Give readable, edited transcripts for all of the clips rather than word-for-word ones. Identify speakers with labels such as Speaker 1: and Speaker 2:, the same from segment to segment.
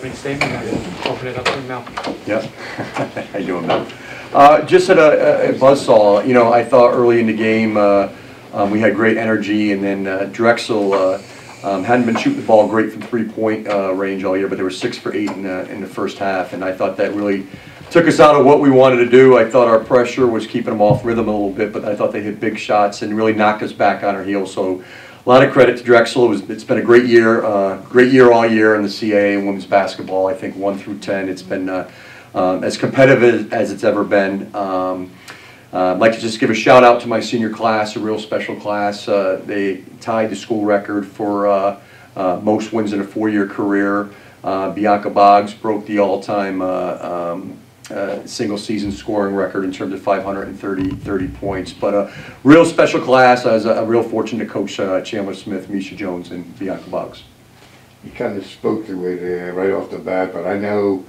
Speaker 1: opening statement and we'll open it up to Mel.
Speaker 2: Yep. How you doing, Mel? Just at a buzzsaw, you know, I thought early in the game we had great energy, and then Drexel hadn't been shooting the ball great from three-point range all year, but they were 6 for 8 in the first half, and I thought that really took us out of what we wanted to do. I thought our pressure was keeping them off rhythm a little bit, but I thought they hit big shots and really knocked us back on our heels. So a lot of credit to Drexel. It's been a great year all year in the CAA and women's basketball. I think 1 through 10, it's been as competitive as it's ever been. I'd like to just give a shout out to my senior class, a real special class. They tied the school record for most wins in a 4-year career. Bianca Boggs broke the all-time single season scoring record in terms of 530 points. But a real special class. I was real fortunate to coach Chandler Smith, Misha Jones, and Bianca Boggs.
Speaker 3: You kind of spoke to it right off the bat, but I know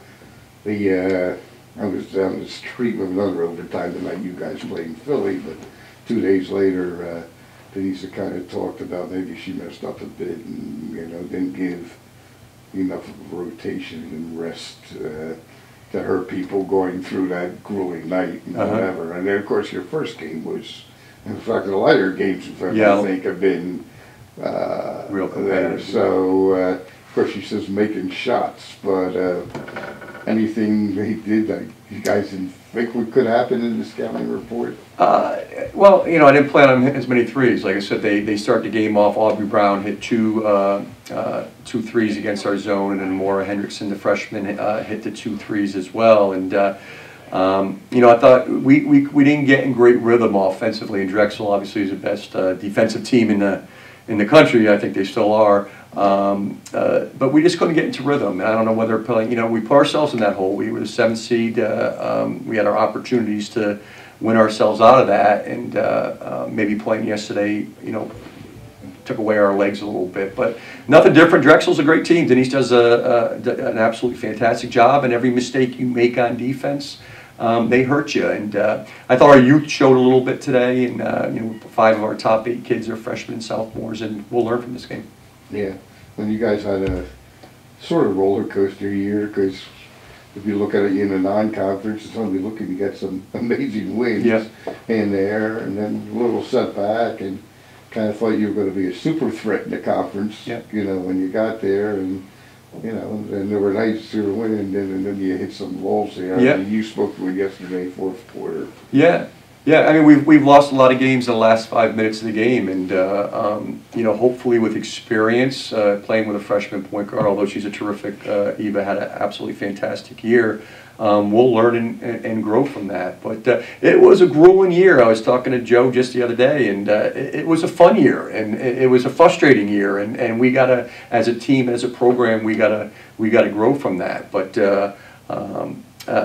Speaker 3: I was down the street with another overtime the night you guys played in Philly, but 2 days later, Denise kind of talked about maybe she messed up a bit and, you know, didn't give enough rotation and rest to her people going through that grueling night and whatever. And then, of course, your first game was, in fact, the lighter games, I think, have been
Speaker 2: real competitive.
Speaker 3: So, of course, she says making shots, but anything they did that you guys didn't think could happen in the scouting report?
Speaker 2: Well, you know, I didn't plan on hitting as many threes. Like I said, they start the game off. Aubrey Brown hit two threes against our zone, and then Maura Hendrickson, the freshman, hit the 2 threes as well. And you know, I thought we didn't get in great rhythm offensively. And Drexel obviously is the best defensive team in the country. I think they still are. But we just couldn't get into rhythm. I don't know whether playing, you know, we put ourselves in that hole. We were the 7th seed. We had our opportunities to win ourselves out of that, and maybe playing yesterday, you know, took away our legs a little bit. But nothing different. Drexel's a great team. Denise does an absolutely fantastic job, and every mistake you make on defense, they hurt you. And I thought our youth showed a little bit today, and you know, 5 of our top 8 kids are freshmen and sophomores, and we'll learn from this game.
Speaker 3: Yeah, and you guys had a sort of roller coaster year, because if you look at it in a non-conference, it's only looking to get some amazing wins in there, and then a little setback, and kind of thought you were going to be a super threat in the conference, you know, when you got there, and you know, and there were nights you were winning, and then you hit some lulls there. I mean, you spoke to it yesterday, 4th quarter. Yeah, I mean, we've lost a lot of games in the last 5 minutes of the game, and you know, hopefully with experience, playing with a freshman point guard, although she's a terrific, Eva had an absolutely fantastic year, we'll learn and grow from that. But it was a grueling year. I was talking to Joe just the other day, and it was a fun year, and it was a frustrating year, and we gotta, as a team, as a program, we gotta grow from that. But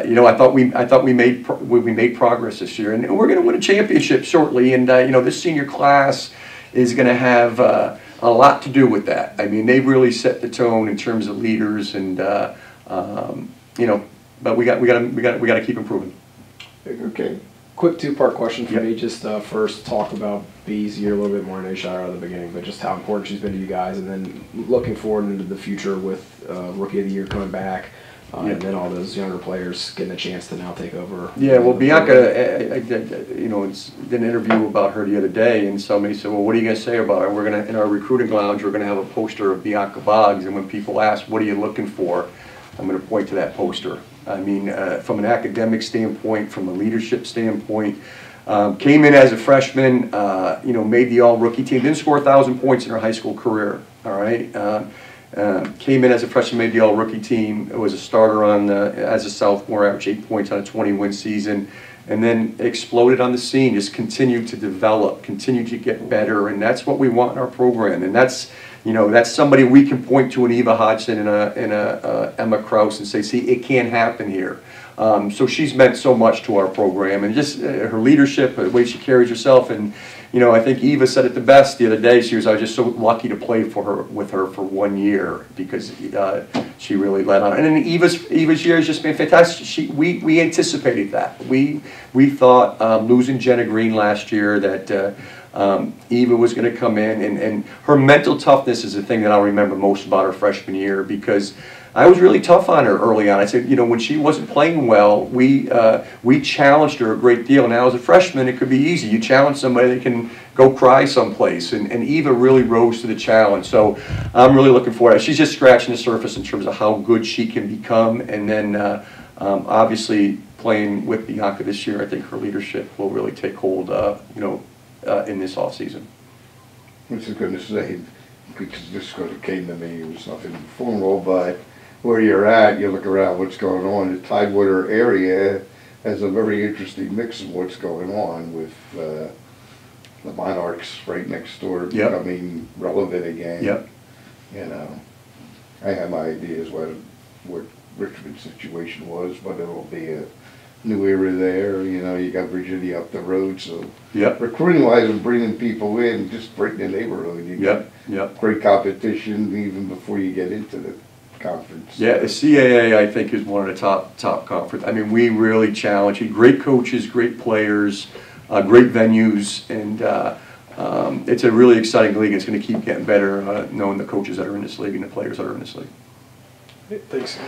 Speaker 3: you know, I thought we made progress this year, and we're going to win a championship shortly. And you know, this senior class is going to have a lot to do with that. I mean, they really set the tone in terms of leaders, and you know, but we got to keep improving.
Speaker 4: Okay. Quick 2-part question for me. Just first, talk about B's year a little bit more. I know you shot her out at the beginning, but just how important she's been to you guys, and then looking forward into the future with Rookie of the Year coming back. And then all those younger players getting a chance to now take over. Yeah,
Speaker 2: well, Bianca, you know, did an interview about her the other day, and somebody said, well, what are you going to say about her? We're going to, in our recruiting lounge, we're going to have a poster of Bianca Boggs, and when people ask, what are you looking for, I'm going to point to that poster. I mean, from an academic standpoint, from a leadership standpoint, came in as a freshman, you know, made the all-rookie team, didn't score 1,000 points in her high school career, all right? Came in as a freshman, made the all-rookie team. It was a starter on as a sophomore, averaged 8 points on a 20-win season, and then exploded on the scene. Just continued to develop, continued to get better, and that's what we want in our program. And that's, you know, that's somebody we can point to, an Eva Hodgson and a Emma Kraus, and say, see, it can't happen here. So she's meant so much to our program, and just her leadership, the way she carries herself, and you know, I think Eva said it the best the other day. I was just so lucky to play with her for 1 year, because she really led on. And then Eva's year has just been fantastic. We anticipated that. We thought losing Jenna Green last year that Eva was going to come in, and her mental toughness is the thing that I'll remember most about her freshman year, because I was really tough on her early on. I said, you know, when she wasn't playing well, we challenged her a great deal. Now as a freshman, it could be easy. You challenge somebody that can go cry someplace, and Eva really rose to the challenge. So I'm really looking forward to it. She's just scratching the surface in terms of how good she can become, and then obviously playing with Bianca this year, I think her leadership will really take hold, you know, in this offseason.
Speaker 3: I was going to say, because this sort of came to me, it was nothing formal, but where you're at, you look around what's going on. The Tidewater area has a very interesting mix of what's going on with the Monarchs right next door becoming relevant again.
Speaker 2: Yep.
Speaker 3: You know, I have my ideas what Richmond's situation was, but it'll be a new era there. You know, you got Virginia up the road, so recruiting wise and bringing people in, just breaking the neighborhood. You got great competition even before you get into the conference.
Speaker 2: Yeah, the CAA I think is one of the top conference. I mean, we really challenge you. Great coaches, great players, great venues, and it's a really exciting league. It's going to keep getting better, knowing the coaches that are in this league and the players that are in this league.
Speaker 4: Thanks.